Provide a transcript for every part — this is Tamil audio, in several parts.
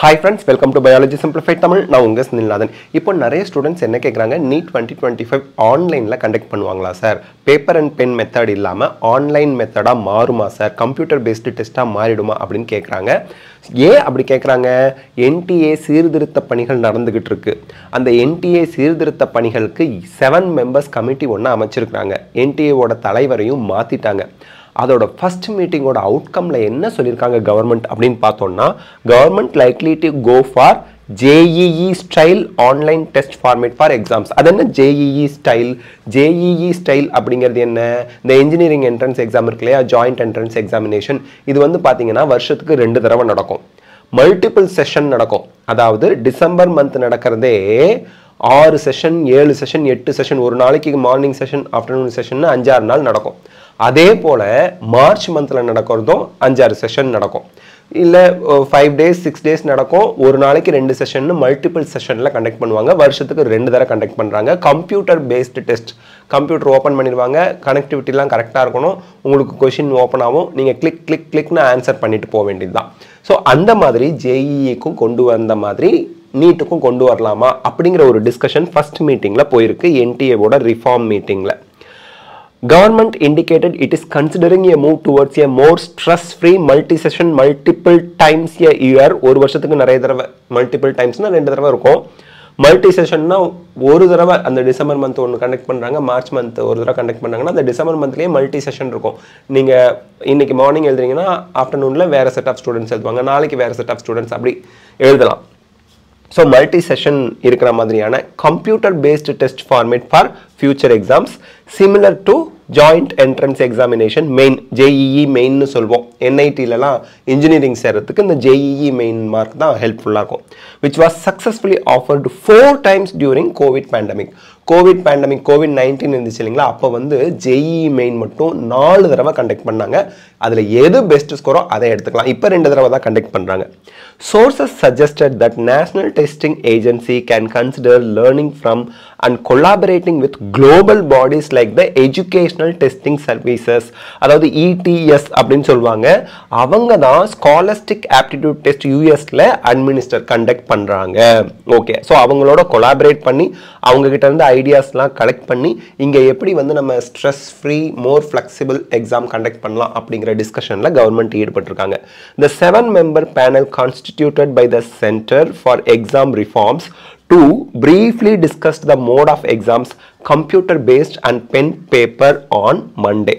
Hi friends, welcome to Biology Simplified Tamil. நான் உங்க ஸ்னில்நாதன். இப்போ நிறைய ஸ்டூடண்ட்ஸ் என்ன கேக்குறாங்க, NEET 2025 ஆன்லைன்ல கண்டக்ட் பண்ணுவாங்களா sir? Paper and pen method இல்லாம ஆன்லைன் மெத்தடா மாறுமா சார்? கம்ப்யூட்டர் பேஸ்டு டெஸ்டா மாறிடுமா அப்படின்னு கேக்குறாங்க. ஏன் அப்படி கேக்குறாங்க? NTA சீர்திருத்த பணிகள் நடந்துகிட்டு இருக்கு. அந்த NTA சீர்திருத்த பணிகளுக்கு 7 மெம்பர்ஸ் கமிட்டி ஒன்னு அமைச்சிருக்காங்க. NTA ஓட தலைவரையும் மாத்திட்டாங்க. அதோட ஃபர்ஸ்ட் மீட்டிங்கோட அவுட்கம்ல என்ன சொல்லியிருக்காங்க கவர்மெண்ட் அப்படின்னு பார்த்தோம்னா, government likely to go for JEE style online test format for exams. அது என்ன JEE ஸ்டைல்? JEE ஸ்டைல் அப்படிங்கிறது என்ன? இந்த இன்ஜினியரிங் என்ட்ரன்ஸ் எக்ஸாம் இருக்கு இல்லையா, ஜாயிண்ட் என்ட்ரன்ஸ் எக்ஸாமினேஷன், இது வந்து பார்த்தீங்கன்னா வருஷத்துக்கு 2 தடவை நடக்கும். மல்டிபிள் செஷன் நடக்கும். அதாவது டிசம்பர் மந்த் நடக்கிறதே 6 செஷன், 7 செஷன், 8 செஷன், ஒரு நாளைக்கு மார்னிங் செஷன், ஆஃப்டர்நூன் செஷன் 5-6 நாள் நடக்கும். அதே போல மார்ச் மந்த்ல நடக்கிறதும் 5-6 செஷன் நடக்கும். இல்லை 5 days 6 days நடக்கும். ஒரு நாளைக்கு 2 செஷன் மல்டிபிள் செஷன்ல கண்டக்ட் பண்ணுவாங்க. வருஷத்துக்கு 2 தடவை கண்டக்ட் பண்றாங்க. Computer based test. Computer open பண்ணிடுவாங்க, கனெக்டிவிட்டிலாம் கரெக்டாக இருக்கணும், உங்களுக்கு கொஷின் ஓப்பன் ஆகும், நீங்கள் கிளிக்னு ஆன்சர் பண்ணிட்டு போக வேண்டியது தான். ஸோ அந்த மாதிரி JEEக்கும் கொண்டு வந்த மாதிரி நீட்டுக்கும் கொண்டு வரலாமா அப்படிங்கிற ஒரு டிஸ்கஷன் ஃபர்ஸ்ட் மீட்டிங்ல போயிருக்கு, NTA-வோட ரிஃபார்ம் மீட்டிங்ல. Government indicated it is considering a move towards a more stress-free multi-session multiple times a year. ஒரு வருஷத்துக்கு நிறைய தடவை, மல்டிபிள் டைம்ஸ்னா 2 தடவை இருக்கும். மல்டி செஷன்னா ஒரு தடவை, அந்த டிசம்பர் மந்த் ஒன்று கண்டக்ட் பண்ணுறாங்க, மார்ச் மந்த் ஒரு தடவை கண்டக்ட் பண்ணுறாங்கன்னா அந்த டிசம்பர் மந்த்லேயே மல்டி செஷன் இருக்கும். நீங்கள் இன்னைக்கு மார்னிங் எழுதுறீங்கன்னா ஆஃப்டர்நூனில் வேறு செட் ஆஃப் ஸ்டூடெண்ட்ஸ் எழுதுவாங்க, நாளைக்கு வேறு செட் ஆஃப் ஸ்டூடெண்ட்ஸ் அப்படி எழுதலாம். ஸோ மல்டி செஷன் இருக்கிற மாதிரியான computer based test format for future exams similar to joint entrance examination main, JEE மெயின்னு சொல்வோம். NIT-லலாம் இன்ஜினியரிங் சேர்றதுக்கு இந்த JEE மெயின் மார்க் தான் ஹெல்ப்ஃபுல்லாக இருக்கும். Which was successfully offered 4 times during Covid pandemic. COVID-19 இருந்துச்சு இல்லைங்களா, அப்போ வந்து JEE மெயின் மட்டும் 4 தடவை கண்டக்ட் பண்ணாங்க. அதில் எது பெஸ்ட் ஸ்கோரோ அதை எடுத்துக்கலாம். இப்போ 2 தடவை தான் கண்டக்ட் பண்ணுறாங்க. Sources suggested that National Testing Agency can consider learning from and collaborating with global bodies like the Educational Testing Services, அதாவது ETS அப்படின்னு சொல்லுவாங்க. அவங்க தான் Scholastic Aptitude Test USல அட்மினிஸ்டர் கண்டக்ட் பண்ணுறாங்க. ஓகே, ஸோ அவங்களோட கொலாபரேட் பண்ணி அவங்க கிட்ட இருந்து ஐடியாஸ்லாம் கலெக்ட் பண்ணி இங்கே எப்படி வந்து நம்ம ஸ்ட்ரெஸ் ஃப்ரீ மோர் ஃப்ளெக்சிபிள் எக்ஸாம் கண்டக்ட் பண்ணலாம் அப்படிங்கிற டிஸ்கஷனில் government ஈடுபட்டிருக்காங்க. The 7-member panel constituted by the Center for Exam Reforms to briefly discuss the mode of exams, computer based and pen paper on Monday,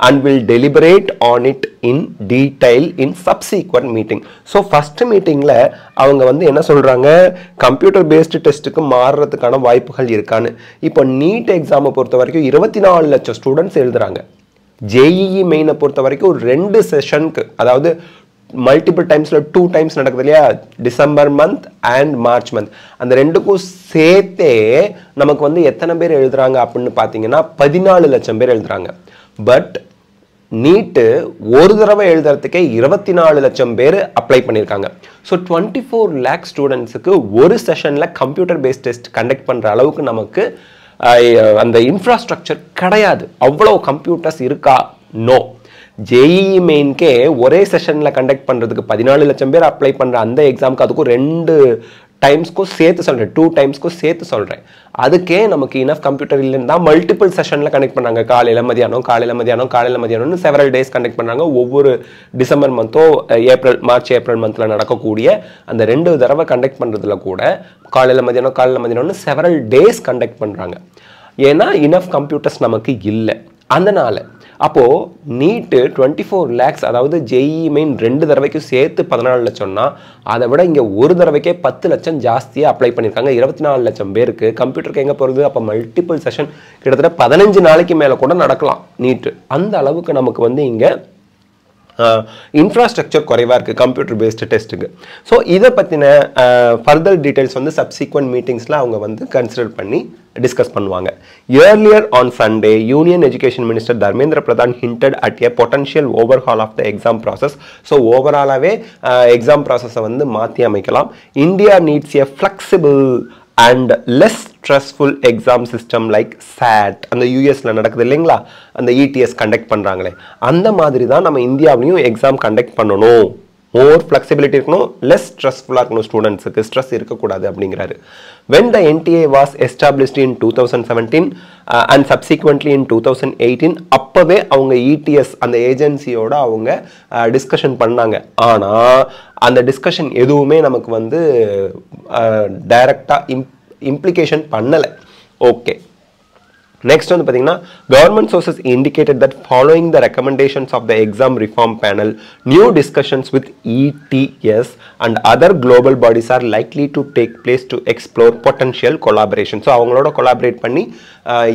and will deliberate on it in detail in subsequent meeting. So first meetingல அவங்க வந்து என்ன சொல்றாங்க, கம்ப்யூட்டர் பேஸ்டு டெஸ்ட்டுக்கு மாறுறதுக்கான வாய்ப்புகள் இருக்கான்னு. இப்போ நீட் எக்ஸாமை பொறுத்த வரைக்கும் 24 லட்சம் ஸ்டூடெண்ட்ஸ் எழுதுறாங்க. JEE மெயினை பொறுத்த வரைக்கும் 2 செஷனுக்கு, அதாவது மல்டிபிள் டைம்ஸ்ல 2 டைம்ஸ் நடக்குது இல்லையா, December month and March month, அந்த ரெண்டுக்கும் சேர்த்தே நமக்கு வந்து எத்தனை பேர் எழுதுறாங்க அப்படின்னு பார்த்தீங்கன்னா 14 லட்சம் பேர் எழுதுறாங்க. பட் நீட்டு ஒரு தடவை எழுதுறதுக்கே 24 லட்சம் பேர் அப்ளை பண்ணியிருக்காங்க. ஸோ 24 lakh ஸ்டூடெண்ட்ஸுக்கு ஒரு செஷனில் கம்ப்யூட்டர் பேஸ்ட் டெஸ்ட் கண்டக்ட் பண்ணுற அளவுக்கு நமக்கு அந்த இன்ஃப்ராஸ்ட்ரக்சர் கிடையாது. அவ்வளோ கம்ப்யூட்டர்ஸ் இருக்கா? நோ. JEE மெயின்கே ஒரே செஷனில் கண்டக்ட் பண்ணுறதுக்கு 14 லட்சம் பேர் அப்ளை பண்ணுற அந்த எக்ஸாமுக்கு அதுக்கும் 2 டைம்ஸ்க்கும் சேர்த்து சொல்கிறேன், 2 டைம்ஸ்க்கும் சேர்த்து சொல்கிறேன். அதுக்கே நமக்கு இனஃப் கம்ப்யூட்டர் இல்லைன்னு தான் மல்டிபிள் செஷனில் கண்டக்ட் பண்ணுறாங்க. காலையில் மதியானம் செவரல் டேஸ் கண்டக்ட் பண்ணுறாங்க. ஒவ்வொரு டிசம்பர் மந்த்தோ மார்ச் ஏப்ரல் மந்தில் நடக்கக்கூடிய அந்த 2 தடவை கண்டக்ட் பண்ணுறதுல கூட காலையில் மதியானம்னு செவரல் டேஸ் கண்டக்ட் பண்ணுறாங்க. ஏன்னா இனஃப் கம்ப்யூட்டர்ஸ் நமக்கு இல்லை. அதனால் அப்போது நீட்டு 24 lakhs, அதாவது JEE மெயின் 2 தடவைக்கும் சேர்த்து 14 லட்சம்னா அதை விட இங்கே ஒரு தடவைக்கே 10 லட்சம் ஜாஸ்தியாக அப்ளை பண்ணியிருக்காங்க. 24 லட்சம் பேருக்கு கம்ப்யூட்டருக்கு எங்கே போகிறது? அப்போ மல்டிபிள் செஷன் கிட்டத்தட்ட 15 நாளைக்கு மேலே கூட நடக்கலாம் நீட்டு. அந்த அளவுக்கு நமக்கு வந்து இங்கே இன்ஃப்ராஸ்ட்ரக்சர் குறைவாக இருக்குது கம்ப்யூட்டர் பேஸ்டு டெஸ்ட்டுக்கு. ஸோ இதை பற்றின ஃபர்தர் டீட்டெயில்ஸ் வந்து சப்சீக்வெண்ட் மீட்டிங்ஸில் அவங்க வந்து கன்சிடர் பண்ணி டிஸ்கஸ் பண்ணுவாங்க. Earlier on Sunday, Union Education Minister Dharmendra Pradhan hinted at a potential overhaul of the exam process. So overall-ஆவே exam process-ஐ வந்து மாற்றி அமைக்கலாம். India needs a flexible and less stressful exam system like SAT. அந்த யூஎஸ்ல நடக்குது இல்லைங்களா, அந்த ETS கண்டக்ட் பண்ணுறாங்களே, அந்த மாதிரி தான் நம்ம இந்தியாவிலையும் எக்ஸாம் கண்டக்ட் பண்ணணும் மோர் ஃப்ளெக்சிபிலிட்டி இருக்கணும், லெஸ் ஸ்ட்ரெஸ்ஃபுல்லாக இருக்கணும், ஸ்டூடெண்ட்ஸுக்கு ஸ்ட்ரெஸ் இருக்கக்கூடாது அப்படிங்கிறாரு. when the NTA was established in 2017 and subsequently in 2018 அப்பவே அவங்க ETS அந்த ஏஜென்சியோட அவங்க டிஸ்கஷன் பண்ணாங்க. ஆனால் அந்த டிஸ்கஷன் எதுவுமே நமக்கு வந்து டைரக்டாக இம்ப்ளிகேஷன் பண்ணலை. ஓகே, next வந்து பார்த்தீங்கன்னா government sources indicated that following the recommendations of the exam reform panel, new discussions with ETS and other global bodies are likely to take place to explore potential collaboration. So அவங்களோட கொலாபரேட் பண்ணி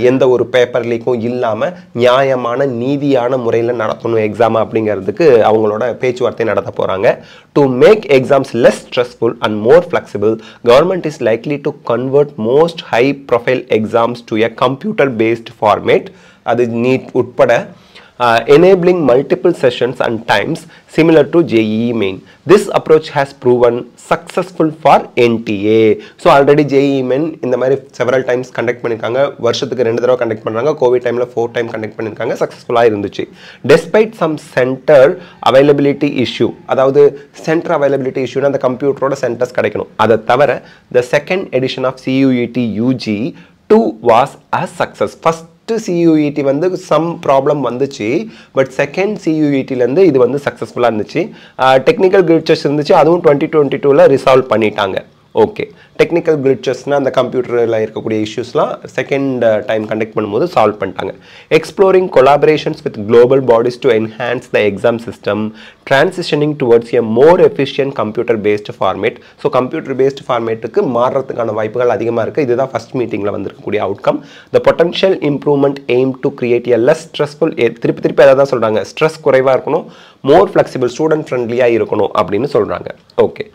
எந்த ஒரு பேப்பர் லீக்கும் இல்லாமல் நியாயமான நீதியான முறையில் நடத்தணும் எக்ஸாம் அப்படிங்கிறதுக்கு அவங்களோட பேச்சுவார்த்தை நடத்த போகிறாங்க. To make exams less stressful and more flexible, government is likely to convert most high profile exams to a computer based format, அது நீட் உட்பட, enabling multiple sessions and times similar to JEE main. This approach has proven successful for NTA. So already JEE main இந்த மாதிரி several times conduct பண்ணிருக்காங்க, வருஷத்துக்கு 2 தடவை conduct பண்றாங்க, கோவிட் டைம்ல 4 time conduct பண்ணிருக்காங்க, சக்சஸ்ஃபுல்லா இருந்துச்சு. Despite some center availability issue, அதாவது center availability issue அந்த கம்ப்யூட்டரோட சென்டர்ஸ் கிடைக்கணும், அதை தவிர the second edition of CUET UG 2 was a success. First CUET வந்து some problem வந்துச்சு, பட் செகண்ட் CUET-லேருந்து இது வந்து சக்ஸஸ்ஃபுல்லாக இருந்துச்சு. டெக்னிக்கல் கிளிச்சஸ் இருந்துச்சு, அதுவும் 2022ல் ரிசால்வ் பண்ணிட்டாங்க. ஓகே, டெக்னிக்கல் கிளிச்சஸ்னால் அந்த கம்ப்யூட்டரில் இருக்கக்கூடிய இஷ்யூஸ்லாம் செகண்ட் டைம் கண்டக்ட் பண்ணும்போது சால்வ் பண்ணிட்டாங்க. Exploring collaborations with global bodies to enhance the exam system, transitioning towards a more efficient computer based format. So computer based ஃபார்மேட்டுக்கு மாறுறதுக்கான வாய்ப்புகள் அதிகமாக இருக்குது. இதுதான் ஃபஸ்ட் மீட்டிங்கில் வந்திருக்கக்கூடிய outcome. The potential improvement aim to create a less stressful, திருப்பி அதை தான் சொல்கிறாங்க, ஸ்ட்ரெஸ் குறைவாக இருக்கணும், மோர் ஃப்ளெக்சிபிள், ஸ்டூடெண்ட் ஃப்ரெண்ட்லியாக இருக்கணும் அப்படின்னு சொல்கிறாங்க. Okay,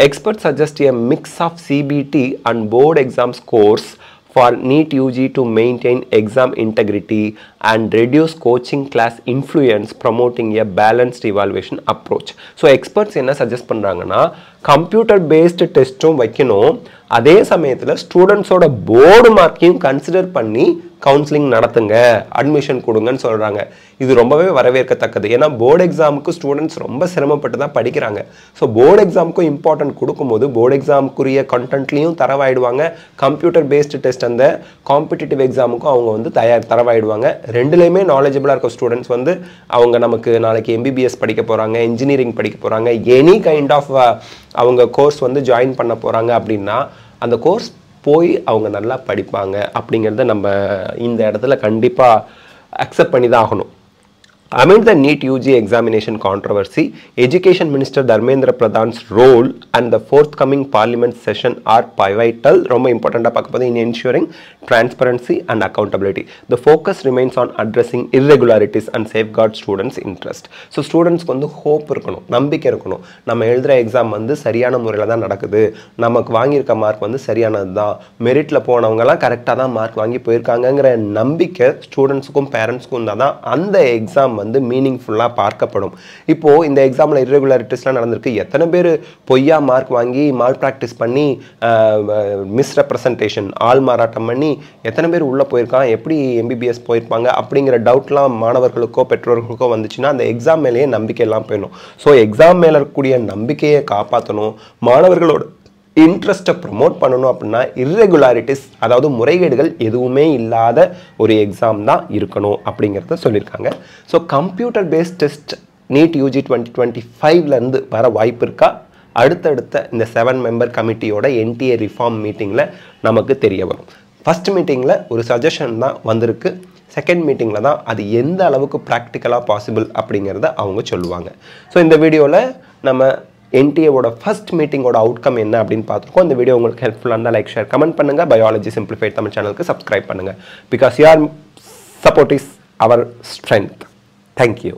experts suggest a mix of CBT and board exam scores for NEET UG to maintain exam integrity and reduce coaching class influence, promoting a balanced evaluation approach. So experts என்ன சஜஸ்ட் பண்ணுறாங்கன்னா, கம்ப்யூட்டர் பேஸ்டு டெஸ்ட்டும் வைக்கணும், அதே சமயத்தில் ஸ்டூடெண்ட்ஸோட போர்டு மார்க்கையும் கன்சிடர் பண்ணி கவுன்சிலிங் நடத்துங்க, அட்மிஷன் கொடுங்கன்னு சொல்கிறாங்க. இது ரொம்பவே வரவேற்கத்தக்கது. ஏன்னா போர்டு எக்ஸாமுக்கு ஸ்டூடெண்ட்ஸ் ரொம்ப சிரமப்பட்டு தான் படிக்கிறாங்க. ஸோ போர்டு எக்ஸாமுக்கும் இம்பார்ட்டன்ட் கொடுக்கும்போது போர்டு எக்ஸாமுக்குரிய கண்டென்ட்லையும் தரவாயிடுவாங்க, கம்ப்யூட்டர் பேஸ்டு டெஸ்ட் அந்த காம்படிட்டிவ் எக்ஸாமுக்கும் அவங்க வந்து தரவாயிடுவாங்க. ரெண்டுலேயுமே நாலேஜபிளாக இருக்க ஸ்டூடெண்ட்ஸ் வந்து அவங்க நமக்கு நாளைக்கு MBBS படிக்க போகிறாங்க, இன்ஜினியரிங் படிக்க போகிறாங்க, எனி கைண்ட் ஆஃப் அவங்க கோர்ஸ் வந்து ஜாயின் பண்ண போகிறாங்க அப்படின்னா அந்த கோர்ஸ் போய் அவங்க நல்லா படிப்பாங்க அப்படிங்கிறத நம்ம இந்த இடத்துல கண்டிப்பாக அக்செப்ட் பண்ணி தான் ஆகணும். Amid the NEET UG examination controversy, Education Minister Dharmendra Pradhan's role and the forthcoming Parliament session are pivotal. ரொம்ப இம்பார்ட்டண்டாக பார்க்க போது in ensuring transparency and accountability. The focus remains on addressing irregularities and safeguard students' interest. So ஸ்டூடெண்ட்ஸ்க்கு வந்து ஹோப் இருக்கணும், நம்பிக்கை இருக்கணும், நம்ம எழுதுகிற எக்ஸாம் வந்து சரியான முறையில் தான் நடக்குது, நமக்கு வாங்கியிருக்க மார்க் வந்து சரியானது தான், மெரிட்டில் போனவங்கலாம் கரெக்டாக தான் மார்க் வாங்கி போயிருக்காங்கங்கிற நம்பிக்கை ஸ்டூடெண்ட்ஸுக்கும் பேரண்ட்ஸ்க்கும் தான் அந்த எக்ஸாம் வந்து மீனிங்ஃபுல்லாக பார்க்கப்படும். இப்போது இந்த எக்ஸாமில் இர்ரெகுலாரிட்டிஸ்லாம் நடந்திருக்கு, எத்தனை பேர் பொய்யா மார்க் வாங்கி மால் ப்ராக்டிஸ் பண்ணி மிஸ்ரெப்ரசன்டேஷன் ஆள் மாறாட்டம் பண்ணி எத்தனை பேர் உள்ளே போயிருக்கான், எப்படி MBBS போயிருப்பாங்க அப்படிங்கிற டவுட்லாம் மாணவர்களுக்கோ பெற்றோர்களுக்கோ வந்துச்சுன்னா அந்த எக்ஸாம் மேலேயே நம்பிக்கை எல்லாம் போயிடும். ஸோ எக்ஸாம் மேலே இருக்கக்கூடிய நம்பிக்கையை காப்பாற்றணும், மாணவர்களோட இன்ட்ரெஸ்ட்டை ப்ரமோட் பண்ணணும் அப்படின்னா இர்ரெகுலாரிட்டிஸ், அதாவது முறைகேடுகள் எதுவுமே இல்லாத ஒரு எக்ஸாம் தான் இருக்கணும் அப்படிங்கிறத சொல்லியிருக்காங்க. So computer based test NEET UG 2025லேருந்து வர வாய்ப்பு இருக்கா? அடுத்தடுத்த இந்த 7 மெம்பர் கமிட்டியோட NTA ரிஃபார்ம் மீட்டிங்கில் நமக்கு தெரிய வரும். ஃபஸ்ட் மீட்டிங்கில் ஒரு சஜஷன் தான் வந்திருக்கு, செகண்ட் மீட்டிங்கில் தான் அது எந்த அளவுக்கு ப்ராக்டிக்கலாக பாசிபிள் அப்படிங்கிறத அவங்க சொல்லுவாங்க. ஸோ இந்த வீடியோவில் நம்ம NTA-வோட ஃபர்ஸ்ட் மீட்டிங்கோட அவுட்கம் என்ன அப்படின்னு பார்த்துருக்கோம். இந்த வீடியோ உங்களுக்கு ஹெல்ப்ஃபுல்லாக இருந்தால் லைக், ஷேர், கமெண்ட் பண்ணுங்கள். பயாலஜி சிம்பிளிஃபைட் தமிழ் சேனலுக்கு சப்ஸ்கிரைப் பண்ணுங்கள். Because your support is our strength. Thank you.